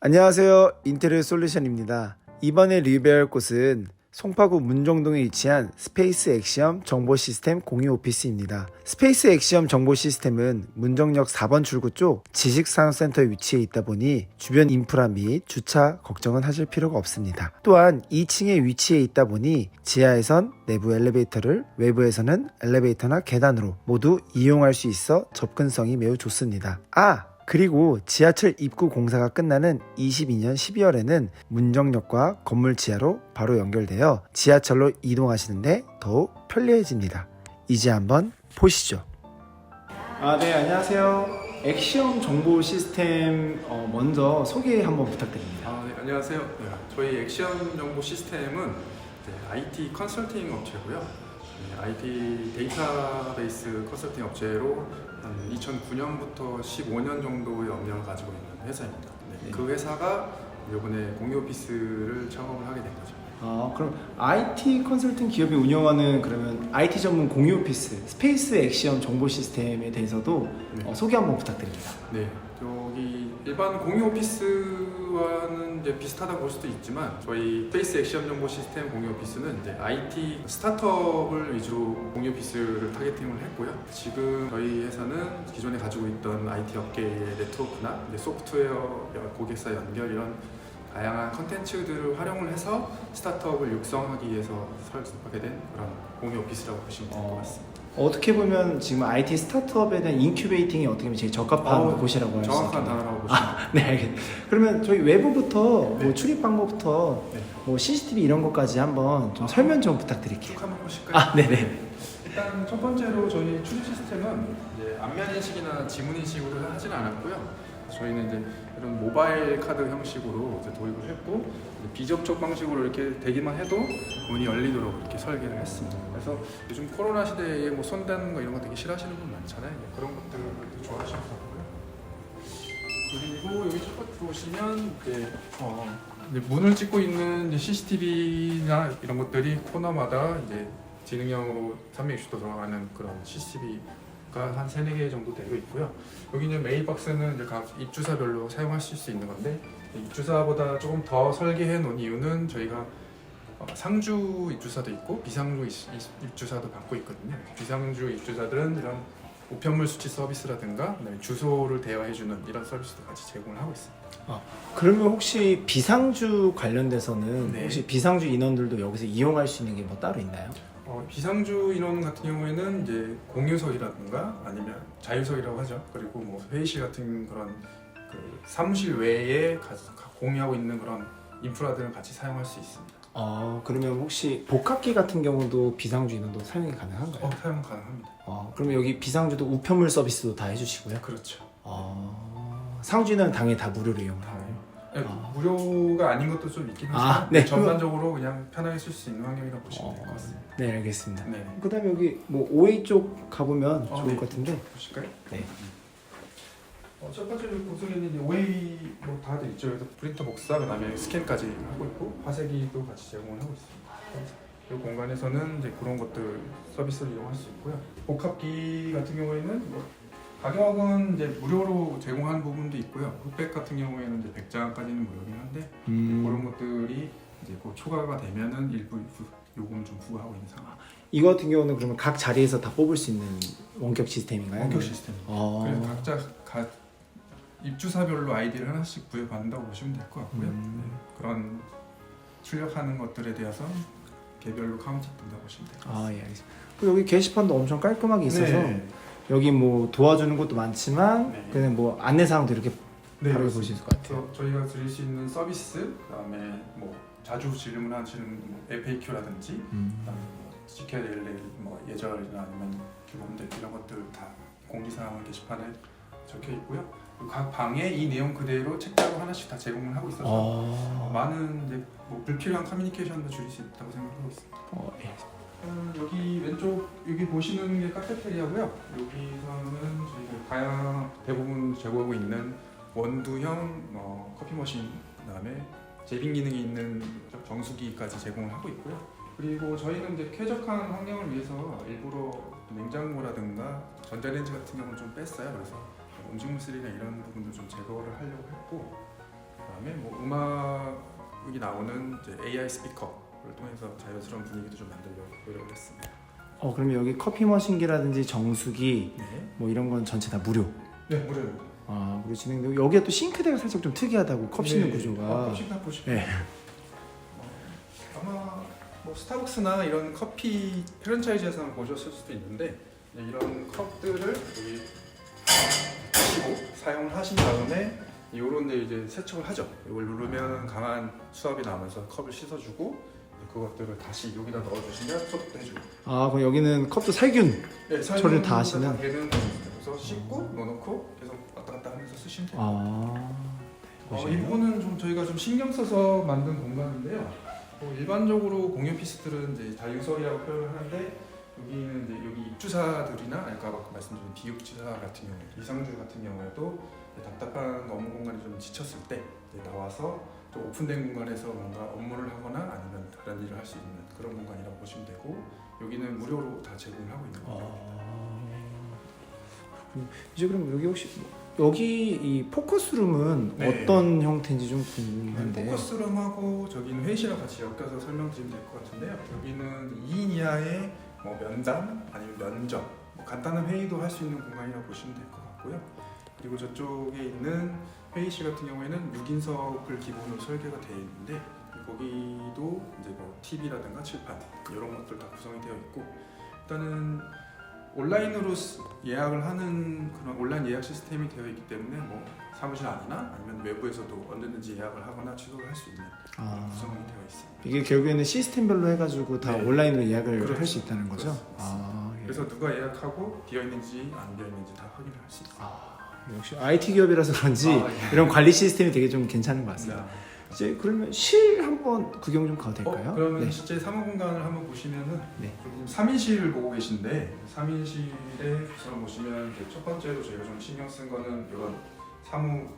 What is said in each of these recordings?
안녕하세요, 인테리어 솔루션입니다. 이번에 리뷰할 곳은 송파구 문정동에 위치한 스페이스 엑시엄 정보 시스템 공유 오피스입니다. 스페이스 엑시엄 정보 시스템은 문정역 4번 출구 쪽 지식산업센터에 위치해 있다 보니 주변 인프라 및 주차 걱정은 하실 필요가 없습니다. 또한 2층에 위치해 있다 보니 지하에선 내부 엘리베이터를, 외부에서는 엘리베이터나 계단으로 모두 이용할 수 있어 접근성이 매우 좋습니다. 그리고 지하철 입구 공사가 끝나는 22년 12월에는 문정역과 건물 지하로 바로 연결되어 지하철로 이동하시는데 더욱 편리해집니다. 이제 한번 보시죠. 네, 안녕하세요. 엑시엄 정보 시스템 먼저 소개 한번 부탁드립니다. 네, 안녕하세요. 저희 엑시엄 정보 시스템은 IT 컨설팅 업체고요. IT 데이터베이스 컨설팅 업체로 한 2009년부터 15년 정도의 업력을 가지고 있는 회사입니다. 그 회사가 이번에 공유 오피스를 창업을 하게 된 거죠. 그럼 IT 컨설팅 기업이 운영하는 그러면 IT 전문 공유 오피스 스페이스 엑시엄 정보 시스템에 대해서도 소개 한번 부탁드립니다. 네, 여기 일반 공유 오피스와는 이제 비슷하다고 볼 수도 있지만 저희 스페이스 엑시엄 정보 시스템 공유 오피스는 이제 IT 스타트업을 위주로 공유 오피스를 타겟팅을 했고요. 지금 저희 회사는 기존에 가지고 있던 IT 업계의 네트워크나 이제 소프트웨어 고객사 연결 이런 다양한 컨텐츠들을 활용을 해서 스타트업을 육성하기 위해서 설립하게 된 그런 공유 오피스라고 보시면 될 것 같습니다. 어떻게 보면 지금 IT 스타트업에 대한 인큐베이팅이 어떻게 보면 제일 적합한 곳이라고 할 수 있겠네요. 정확한 단어라고 보시면 네, 알겠습니다. 그러면 저희 외부부터 뭐 출입 방법부터 뭐 CCTV 이런 것까지 한번 좀 설명 좀 부탁드릴게요. 쭉 한번 보실까요? 네네. 일단 첫 번째로 저희 출입 시스템은 이제 안면 인식이나 지문 인식으로 하지는 않았고요. 저희는 이제 이런 모바일 카드 형식으로 이제 도입을 했고 비접촉 방식으로 이렇게 되기만 해도 문이 열리도록 이렇게 설계를 했습니다. 그래서 요즘 코로나 시대에 뭐 손 닿는 거 이런 거 되게 싫어하시는 분 많잖아요. 그런 것들 좋아하시는 것 같고요. 그리고 여기 첫 번째 보시면 이제 문을 찍고 있는 이제 CCTV나 이런 것들이 코너마다 이제 지능형으로 360도 돌아가는 그런 CCTV가 한 3, 4개 정도 되어 있고요. 여기 이제 메일박스는 이제 각 입주사별로 사용하실 수 있는 건데 입주사보다 조금 더 설계해 놓은 이유는 저희가 상주 입주사도 있고 비상주 입주사도 받고 있거든요. 비상주 입주사들은 이런 우편물 수치 서비스라든가 주소를 대여해주는 이런 서비스도 같이 제공을 하고 있습니다. 그러면 혹시 비상주 관련돼서는 혹시 비상주 인원들도 여기서 이용할 수 있는 게 뭐 따로 있나요? 비상주 인원 같은 경우에는 이제 공유석이라든가 아니면 자유석이라고 하죠. 그리고 뭐 회의실 같은 그런 그 사무실 외에 공유하고 있는 그런 인프라들은 같이 사용할 수 있습니다. 그러면 혹시 복합기 같은 경우도 비상주 인원도 사용이 가능한가요? 사용 가능합니다. 그러면 여기 비상주도 우편물 서비스도 다 해주시고요? 그렇죠. 상주는 당연히 다 무료로 이용을 하나요? 무료가 아닌 것도 좀 있긴 하지만 전반적으로 그냥 편하게 쓸 수 있는 환경이라고 보시면 될 것 같습니다. 네, 알겠습니다. 네. 그다음에 여기 뭐 OA 쪽 가보면 좋을 것 같은데. 보실까요? 네. 첫 번째 구성에는 이제 OA 뭐 다들 있죠. 그래서 프린터 복사, 그다음에 스캔까지 하고 있고 화세기도 같이 제공을 하고 있습니다. 이 공간에서는 이제 그런 것들 서비스를 이용할 수 있고요. 복합기 같은 경우에는 가격은 이제 무료로 제공하는 부분도 있고요. 흑백 같은 경우에는 이제 100장까지는 무료긴 한데 그런 것들이 이제 곧 초과가 되면은 일부 요금 좀 부과하고 있는 상황. 이거 같은 경우는 그러면 각 자리에서 다 뽑을 수 있는 원격 시스템인가요? 원격 시스템입니다. 그래서 각자 입주사별로 아이디를 하나씩 부여받는다고 보시면 될 것 같고요. 그런 출력하는 것들에 대해서 개별로 카운트 된다고 보시면 돼요. 예, 알겠습니다. 그리고 여기 게시판도 엄청 깔끔하게 있어서 여기 뭐 도와주는 것도 많지만 그냥 뭐 안내사항도 이렇게 바로 보실 수 있을 것 같아요. 저희가 드릴 수 있는 서비스, 그다음에 뭐 자주 질문하시는 뭐 FAQ라든지, 그다음에 뭐 지켜야 될 뭐 예절이나 아니면 규범들 이런 것들 다 공지사항 게시판에 적혀 있고요. 각 방에 이 내용 그대로 책자로 하나씩 다 제공을 하고 있어서 많은 이제 뭐 불필요한 커뮤니케이션도 줄일 수 있다고 생각하고 있습니다. 여기 왼쪽 여기 보시는 게 카페테리아고요. 여기서는 저희가 다양한 대부분 제공하고 있는 원두형 커피 머신, 그다음에 제빙 기능이 있는 정수기까지 제공을 하고 있고요. 그리고 저희는 이제 쾌적한 환경을 위해서 일부러 냉장고라든가 전자레인지 같은 경우는 좀 뺐어요. 그래서 음식물 쓰레기나 이런 부분도 좀 제거를 하려고 했고, 그다음에 뭐 음악이 나오는 이제 AI 스피커를 통해서 자연스러운 분위기도 좀 만들려고 노력을 했습니다. 그러면 여기 커피 머신기라든지 정수기 네, 뭐 이런 건 전체 다 무료. 네 무료입니다. 무료 진행되고 여기가 또 싱크대가 살짝 좀 특이하다고 컵 씻는 네, 구조가. 컵 씻나 보시면 네. 아마 뭐 스타벅스나 이런 커피 프랜차이즈에서 보셨을 수도 있는데 이런 컵들을 여기 하시고 사용을 하신 다음에 요런 데 이제 세척을 하죠. 이걸 누르면 강한 수압이 나면서 컵을 씻어주고 그것들을 다시 여기다 넣어주시면 소독도 해주고. 그럼 여기는 컵도 살균. 네, 처리를 다 하시는? 되는 그래서 씻고 넣어놓고 계속 왔다 갔다 하면서 쓰시면 돼요. 이 부분은 좀 저희가 좀 신경 써서 만든 공간인데요. 일반적으로 공유 오피스들은 이제 다유서리라고 표현을 하는데 여기는 이제 여기 입주사들이나 아까 말씀드린 비입주사 같은 경우, 이상주 같은 경우에도 답답한 업무 공간이 좀 지쳤을 때 이제 나와서 좀 오픈된 공간에서 뭔가 업무를 하거나 아니면 다른 일을 할 수 있는 그런 공간이라고 보시면 되고 여기는 무료로 다 제공을 하고 있는 거예요. 이제 그럼 여기 혹시 여기 이 포커스룸은 네. 어떤 형태인지 좀 궁금한데. 포커스룸하고 저기는 회의실하고 같이 엮여서 설명드리면 될 것 같은데요. 여기는 2인 이하의 뭐 면담 아니면 면접, 뭐 간단한 회의도 할 수 있는 공간이라고 보시면 될 것 같고요. 그리고 저쪽에 있는 회의실 같은 경우에는 6인석을 기본으로 설계가 되어 있는데 거기도 이제 뭐 TV라든가 칠판 이런 것들 다 구성이 되어 있고 일단은 온라인으로 예약을 하는 그런 온라인 예약 시스템이 되어 있기 때문에 뭐 사무실 안이나 아니면 외부에서도 언제든지 예약을 하거나 취소를 할 수 있는 구성이 되어 있습니다. 이게 결국에는 시스템별로 해가지고 다 네. 온라인으로 예약을 그렇죠. 할 수 있다는 거죠? 그렇습니다. 예. 그래서 누가 예약하고 비어 있는지 안 비어 있는지 다 확인을 할 수 있어요. 역시 IT 기업이라서 그런지 예. 이런 관리 시스템이 되게 좀 괜찮은 것 같습니다. 네. 이제 그러면 실 한번 구경 좀 가도 될까요? 그러면 네. 실제 사무 공간을 한번 보시면은 네. 지금 3인실을 보고 계신데 3인실의 구성을 보시면 이제 첫 번째로 저희가 좀 신경 쓴 거는 이런 사무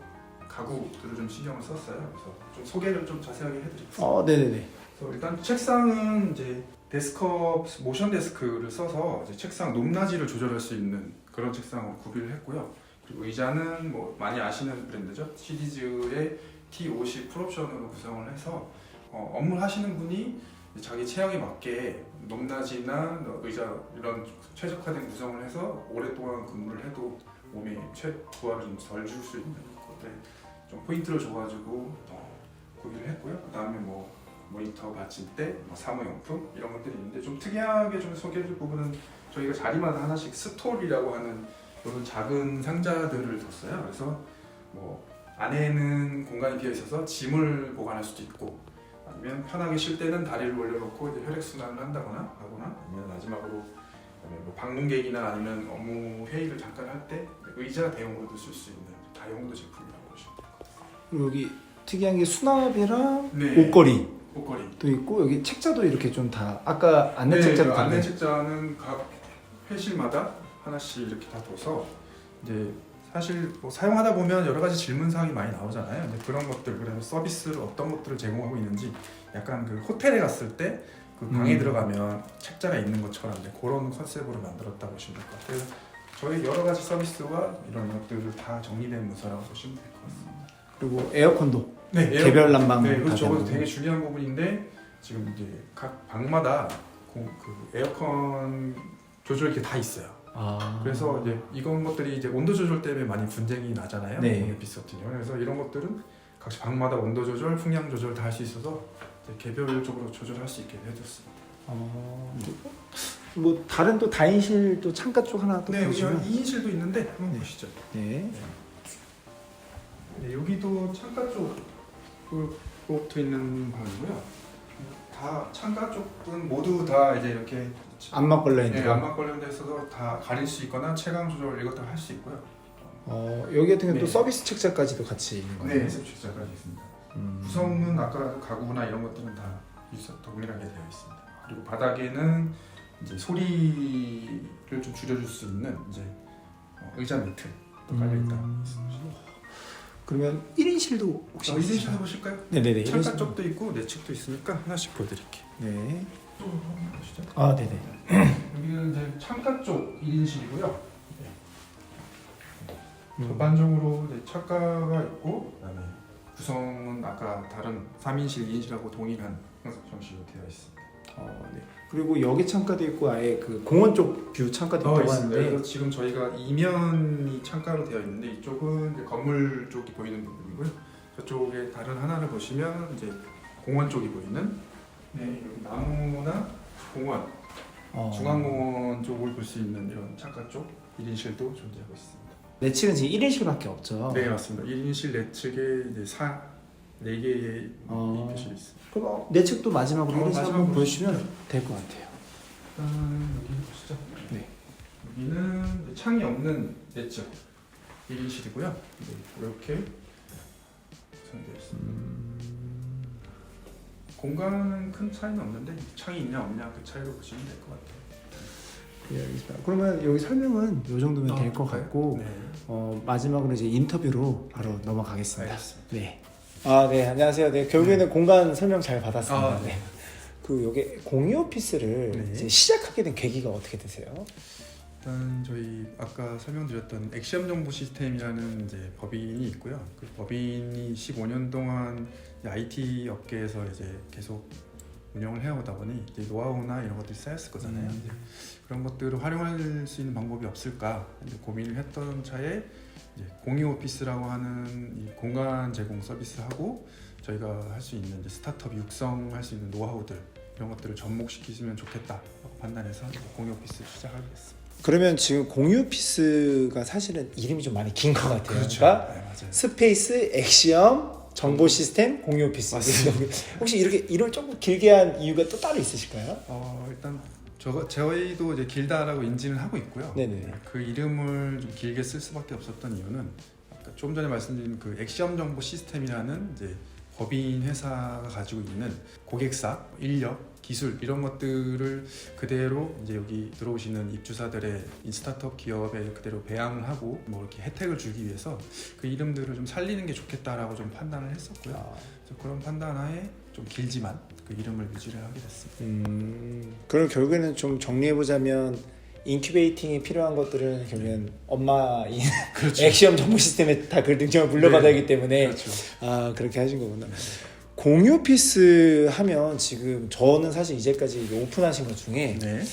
가구들을 좀 신경을 썼어요. 그래서 좀 소개를 좀 자세하게 해드릴게요. 네네네. 그래서 일단 책상은 이제 데스크업 모션 데스크를 써서 이제 책상 높낮이를 조절할 수 있는 그런 책상으로 구비를 했고요. 그리고 의자는 뭐 많이 아시는 브랜드죠. 시리즈의 T50 풀옵션으로 구성을 해서 업무를 하시는 분이 자기 체형에 맞게 높낮이나 의자 이런 최적화된 구성을 해서 오랫동안 근무를 해도 몸에 부하를 좀 덜 줄 수 있는 것들 좀 포인트를 줘가지고 구비를 했고요. 그 다음에 뭐 모니터 받침대, 뭐 사무용품 이런 것들이 있는데 좀 특이하게 좀 소개해줄 부분은 저희가 자리마다 하나씩 스토리라고 하는 이런 작은 상자들을 뒀어요. 그래서 뭐 안에는 공간이 비어 있어서 짐을 보관할 수도 있고 아니면 편하게 쉴 때는 다리를 올려놓고 이제 혈액순환을 한다거나 하거나 아니면 마지막으로 뭐 방문객이나 아니면 업무 회의를 잠깐 할 때 의자 대용으로도 쓸 수 있는 다용도 제품이라고 보시면 될 것 같아요. 그리고 여기 특이한 게 수납이랑 네. 옷걸이도 옷걸이. 있고 여기 책자도 이렇게 좀 다 아까 안내 책자도 다 안내 책자는 각 회실마다 하나씩 이렇게 다 둬서 이제 사실 뭐 사용하다 보면 여러 가지 질문 사항이 많이 나오잖아요. 이제 그런 것들 그래서 서비스를 어떤 것들을 제공하고 있는지 약간 그 호텔에 갔을 때 그 방에 들어가면 책자가 있는 것처럼 이제 그런 컨셉으로 만들었다 보시면 될 것 같아요. 저희 여러 가지 서비스와 이런 것들을 다 정리된 문서라고 보시면 될 것 같습니다. 그리고 에어컨도 네, 개별 난방 네, 다 그렇죠. 저것도 되고. 되게 중요한 부분인데 지금 이제 각 방마다 그 에어컨 조절기 다 있어요. 그래서 이제 이런 것들이 이제 온도 조절 때문에 많이 분쟁이 나잖아요. 네. 오피스 같은 경우. 그래서 이런 것들은 각 방마다 온도 조절, 풍량 조절 다 할 수 있어서 이제 개별적으로 조절할 수 있게 해줬습니다. 뭐 다른 또 다인실 또 창가 쪽 하나 또 네, 여기 보시면 2인실도 있는데 한번 네. 보시죠. 네. 네, 여기도 창가 쪽으로 붙어 있는 방이고요. 다 창가 쪽은 모두 다 이제 이렇게 안막 걸려 있는 거. 안막 관련돼 있어서 다 가릴 수 있거나 체감 조절 이것도 할 수 있고요. 여기 같은 경우는 네. 또 서비스 책자까지도 같이 있는 거예요. 네, 습식자까지 있습니다. 구성은 아까 가구나 이런 것들은 다 동일하게 되어 있습니다. 그리고 바닥에는 이제 소리를 좀 줄여줄 수 있는 이제 의자 매트 깔려 있다. 그러면 1인실도 혹시 1인실 해보실까요? 네네네. 창가 1인실. 쪽도 있고 내측도 있으니까 하나씩 보여드릴게요. 네. 또 한번 보시죠. 네네. 여기는 이제 창가 쪽 1인실이고요. 전반적으로 이제 창가가 있고 그다음에 구성은 아까 다른 3인실, 2인실하고 동일한 형식으로 되어 있습니다. 네. 그리고 여기 창가도 있고 아예 그 공원 쪽 뷰 창가도 있다고 있습니다. 하는데 그래서 지금 저희가 이면이 창가로 되어 있는데 이쪽은 이제 건물 쪽이 보이는 부분이고요. 저쪽에 다른 하나를 보시면 이제 공원 쪽이 보이는 네, 여기 나무나 공원, 중앙공원 쪽을 볼 수 있는 이런 창가 쪽 1인실도 존재하고 있습니다. 내측은 지금 1인실밖에 없죠. 네, 맞습니다. 1인실 내측에 이제 4개의 어. 표실이 있습니다. 그럼 내측도 마지막으로 1인실 한번 마지막으로 보여주시면 될 것 같아요. 일단 여기 보시죠. 네. 여기는 이제 창이 없는 내측 1인실이고요. 이렇게 구성되어 있습니다. 공간은 큰 차이는 없는데 창이 있냐 없냐 그 차이로 보시면 될 것 같아요. 네, 알겠습니다. 그러면 여기 설명은 이 정도면 될 것 그럴까요? 같고 네. 마지막으로 이제 인터뷰로 바로 넘어가겠습니다. 알겠습니다. 네. 네, 안녕하세요. 네, 결국에는 공간 설명 잘 받았습니다. 네. 그 여기 공유 오피스를 네. 이제 시작하게 된 계기가 어떻게 되세요? 일단 저희 아까 설명드렸던 엑시엄 정보 시스템이라는 이제 법인이 있고요. 그 법인이 15년 동안 IT 업계에서 이제 계속 운영을 해오다 보니 이제 노하우나 이런 것들이 쌓였을 거잖아요. 이제 그런 것들을 활용할 수 있는 방법이 없을까 이제 고민을 했던 차에 이제 공유 오피스라고 하는 이 공간 제공 서비스하고 저희가 할 수 있는 이제 스타트업 육성할 수 있는 노하우들 이런 것들을 접목시키시면 좋겠다라고 판단해서 공유 오피스를 시작하게 됐습니다. 그러면 지금 공유 오피스가 사실은 이름이 좀 많이 긴 것 같아요. 그렇죠. 그러니까 네, 맞아요. 스페이스 엑시엄 정보 시스템 공유 오피스. 맞습니다. 혹시 이렇게 이름을 조금 길게 한 이유가 또 따로 있으실까요? 일단 저희도 이제 길다라고 인지는 하고 있고요. 네네. 그 이름을 좀 길게 쓸 수밖에 없었던 이유는 아까 좀 전에 말씀드린 그 엑시엄 정보 시스템이라는 이제 법인 회사가 가지고 있는 고객사, 인력, 기술 이런 것들을 그대로 이제 여기 들어오시는 입주사들의 스타트업 기업에 그대로 배양을 하고 뭐 이렇게 혜택을 주기 위해서 그 이름들을 좀 살리는 게 좋겠다라고 좀 판단을 했었고요. 그래서 그런 판단하에 좀 길지만 그 이름을 유지를 하게 됐습니다. 그럼 결국에는 좀 정리해보자면 인큐베이팅이 필요한 것들은 결국엔 엄마인 그렇죠. 엑시엄 정보 시스템에 다 그 능력을 물려받아야 하기 때문에 그렇죠. 그렇게 하신 거구나. 공유 오피스 하면 지금 저는 사실 이제까지 오픈하신 것 중에 네.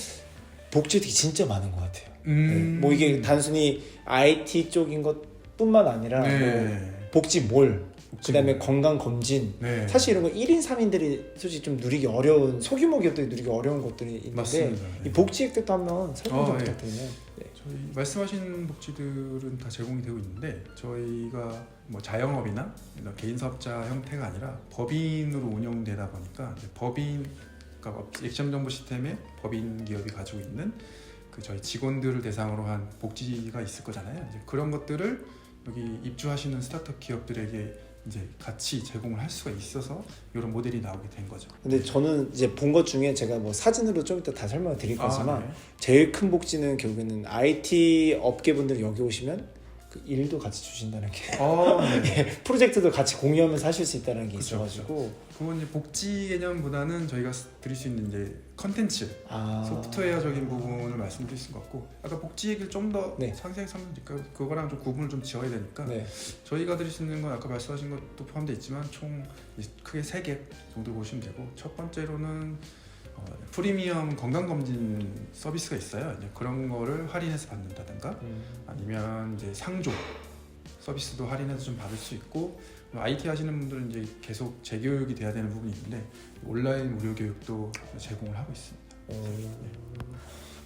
복지들이 진짜 많은 것 같아요. 뭐 이게 단순히 IT 쪽인 것뿐만 아니라 뭐 복지몰, 그다음에 건강검진, 사실 이런 거 1인 3인들이 솔직히 좀 누리기 어려운 소규모 기업들이 누리기 어려운 것들이 있는데 맞습니다. 이 복지 혜택도 한번 설명 좀 부탁드리면. 저희 말씀하신 복지들은 다 제공이 되고 있는데 저희가 뭐 자영업이나 개인 사업자 형태가 아니라 법인으로 운영되다 보니까 이제 법인, 그러니까 엑시엄 정보 시스템에 법인 기업이 가지고 있는 그 저희 직원들을 대상으로 한 복지가 있을 거잖아요. 이제 그런 것들을 여기 입주하시는 스타트업 기업들에게 이제 같이 제공을 할 수가 있어서 이런 모델이 나오게 된 거죠. 근데 저는 이제 본 것 중에 제가 뭐 사진으로 좀 이따 다 설명을 드릴 거지만 네. 제일 큰 복지는 결국에는 IT 업계분들 여기 오시면 그 일도 같이 주신다는 게 네. 프로젝트도 같이 공유하면서 하실 수 있다는 게 그쵸, 있어가지고 그건 이제 복지 개념보다는 저희가 드릴 수 있는 이제 컨텐츠, 소프트웨어적인 부분을 말씀드릴 수 같고 아까 복지 얘기를 좀 더 상세하게 설명드릴까요? 그거랑 좀 구분을 좀 지어야 되니까 저희가 드릴 수 있는 건 아까 말씀하신 것도 포함되어 있지만 총 크게 3개 정도 보시면 되고 첫 번째로는 프리미엄 건강검진 서비스가 있어요. 이제 그런 거를 할인해서 받는다든가 아니면 이제 상조 서비스도 할인해서 좀 받을 수 있고 IT 하시는 분들은 이제 계속 재교육이 돼야 되는 부분이 있는데 온라인 무료 교육도 제공을 하고 있습니다.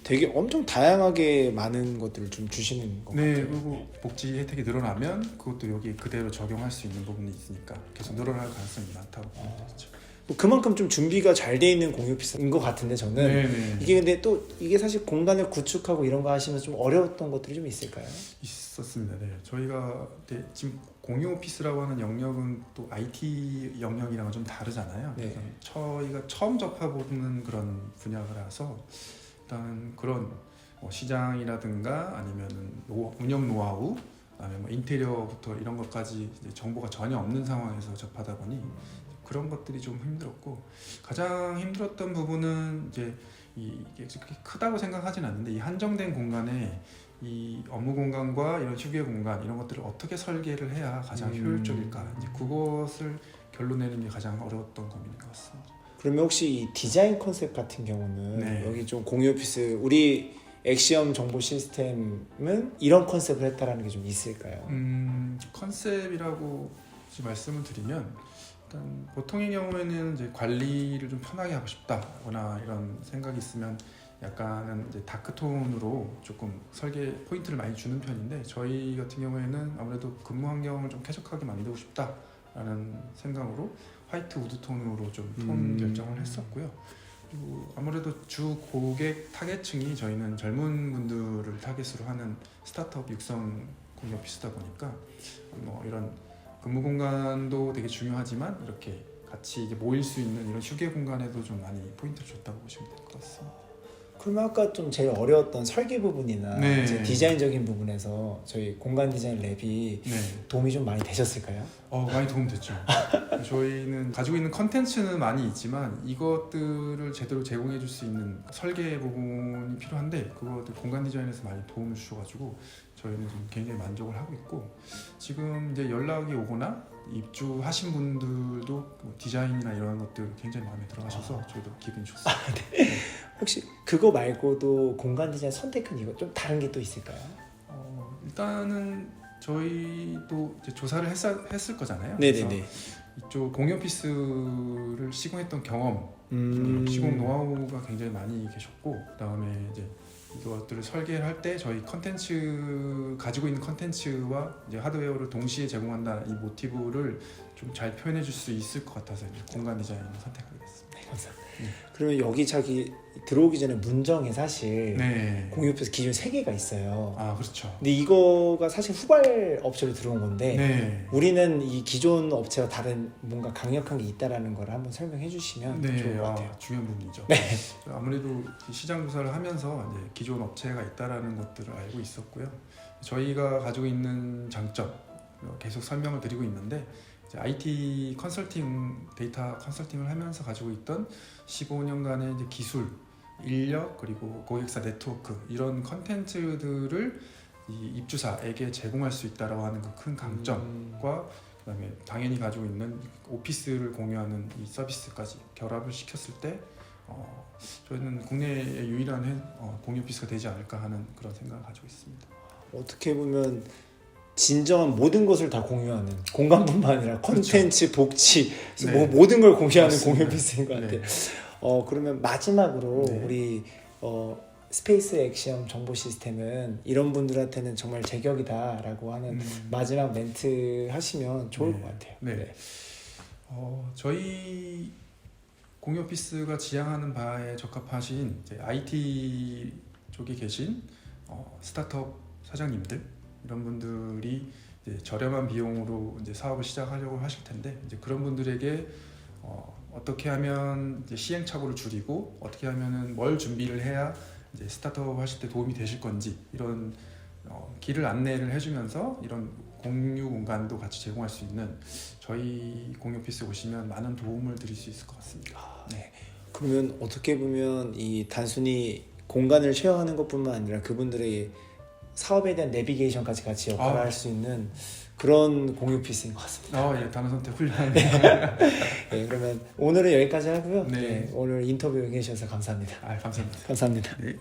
되게 엄청 다양하게 많은 것들을 좀 주시는 것 같아요. 그리고 복지 혜택이 늘어나면 그것도 여기 그대로 적용할 수 있는 부분이 있으니까 계속 늘어날 가능성이 많다고 보면 되죠. 그만큼 좀 준비가 잘 돼 있는 공유 오피스인 것 같은데 저는 이게 근데 또 이게 사실 공간을 구축하고 이런 거 하시면서 좀 어려웠던 것들이 좀 있을까요? 있었습니다. 저희가 지금 공유 오피스라고 하는 영역은 또 IT 영역이랑은 좀 다르잖아요. 그래서 저희가 처음 접해보는 그런 분야라서 일단 그런 시장이라든가 아니면 운영 노하우, 그다음에 뭐 인테리어부터 이런 것까지 이제 정보가 전혀 없는 상황에서 접하다 보니 그런 것들이 좀 힘들었고 가장 힘들었던 부분은 이제 이게 그렇게 크다고 생각하진 않는데 이 한정된 공간에 이 업무 공간과 이런 휴게 공간 이런 것들을 어떻게 설계를 해야 가장 효율적일까 이제 그것을 결론내는 게 가장 어려웠던 고민인 것 같습니다. 그러면 혹시 이 디자인 컨셉 같은 경우는 네. 여기 좀 공유 오피스 우리 엑시엄 정보 시스템은 이런 컨셉을 했다라는 게 좀 있을까요? 컨셉이라고 말씀을 드리면 일단 보통의 경우에는 이제 관리를 좀 편하게 하고 싶다거나 이런 생각이 있으면 약간은 이제 다크톤으로 조금 설계 포인트를 많이 주는 편인데 저희 같은 경우에는 아무래도 근무 환경을 좀 쾌적하게 만들고 싶다라는 생각으로 화이트 우드톤으로 좀 톤 결정을 했었고요. 그리고 아무래도 주 고객 타겟층이 저희는 젊은 분들을 타겟으로 하는 스타트업 육성 공유 오피스다 보니까 뭐 이런 근무 공간도 되게 중요하지만 이렇게 같이 이제 모일 수 있는 이런 휴게 공간에도 좀 많이 포인트를 줬다고 보시면 될 것 같습니다. 그러면 아까 좀 제일 어려웠던 설계 부분이나 네. 이제 디자인적인 부분에서 저희 공간 디자인 랩이 네, 도움이 좀 많이 되셨을까요? 많이 도움됐죠. 저희는 가지고 있는 컨텐츠는 많이 있지만 이것들을 제대로 제공해 줄 수 있는 설계 부분이 필요한데 그것들 공간 디자인에서 많이 도움을 주셔가지고 저희는 좀 굉장히 만족을 하고 있고 지금 이제 연락이 오거나 입주하신 분들도 뭐 디자인이나 이런 것들 굉장히 마음에 들어하셔서 저희도 기분이 좋습니다. 혹시 그거 말고도 공간 디자인 선택은 이거 좀 다른 게 또 있을까요? 일단은 저희도 이제 조사를 했을 거잖아요. 네네네. 그래서 이쪽 공유 오피스를 시공했던 경험, 음. 시공 노하우가 굉장히 많이 계셨고, 그다음에 이제 이것들을 설계할 때 저희 컨텐츠 가지고 있는 컨텐츠와 이제 하드웨어를 동시에 제공한다 이 모티브를 좀 잘 표현해 줄 수 있을 것 같아서 이제 공간 디자인을 선택하게 됐습니다. 네, 감사합니다. 그러면 여기 자기 들어오기 전에 문정에 사실 네. 공유 오피스 기준 3개가 있어요. 아 그렇죠. 근데 이거가 사실 후발 업체로 들어온 건데 네. 우리는 이 기존 업체와 다른 뭔가 강력한 게 있다라는 걸 한번 설명해 주시면 좋을 것 같아요. 중요한 부분이죠. 네. 아무래도 시장 조사를 하면서 이제 기존 업체가 있다라는 것들을 알고 있었고요. 저희가 가지고 있는 장점 계속 설명을 드리고 있는데 이제 IT 컨설팅 데이터 컨설팅을 하면서 가지고 있던 15년간의 이제 기술, 인력 그리고 고객사 네트워크 이런 컨텐츠들을 이 입주사에게 제공할 수 있다라고 하는 그 큰 강점과 그다음에 당연히 가지고 있는 오피스를 공유하는 이 서비스까지 결합을 시켰을 때 저희는 국내의 유일한 공유 오피스가 되지 않을까 하는 그런 생각을 가지고 있습니다. 어떻게 보면 진정한 모든 것을 다 공유하는 공간뿐만 아니라 컨텐츠, 복지, 네. 뭐 모든 걸 공유하는 맞습니다. 공유 오피스인 것 같아요. 네. 그러면 마지막으로 네. 우리 스페이스 엑시엄 정보 시스템은 이런 분들한테는 정말 제격이다라고 하는 마지막 멘트 하시면 좋을 것 같아요. 네. 저희 공유 오피스가 지향하는 바에 적합하신 이제 IT 쪽에 계신 스타트업 사장님들 이런 분들이 이제 저렴한 비용으로 이제 사업을 시작하려고 하실 텐데 이제 그런 분들에게 어떻게 하면 이제 시행착오를 줄이고 어떻게 하면은 뭘 준비를 해야 이제 스타트업 하실 때 도움이 되실 건지 이런 길을 안내를 해주면서 이런 공유 공간도 같이 제공할 수 있는 저희 공유 오피스 오시면 많은 도움을 드릴 수 있을 것 같습니다. 네. 그러면 어떻게 보면 이 단순히 공간을 쉐어하는 것뿐만 아니라 그분들의 사업에 대한 내비게이션까지 같이 역할을 할 수 있는 그런 공유 오피스인 것 같습니다. 예, 단어 선택 훌륭하네요. 네, 그러면 오늘은 여기까지 하고요. 네. 네, 오늘 인터뷰 응해주셔서 감사합니다. 감사합니다. 감사합니다. 네.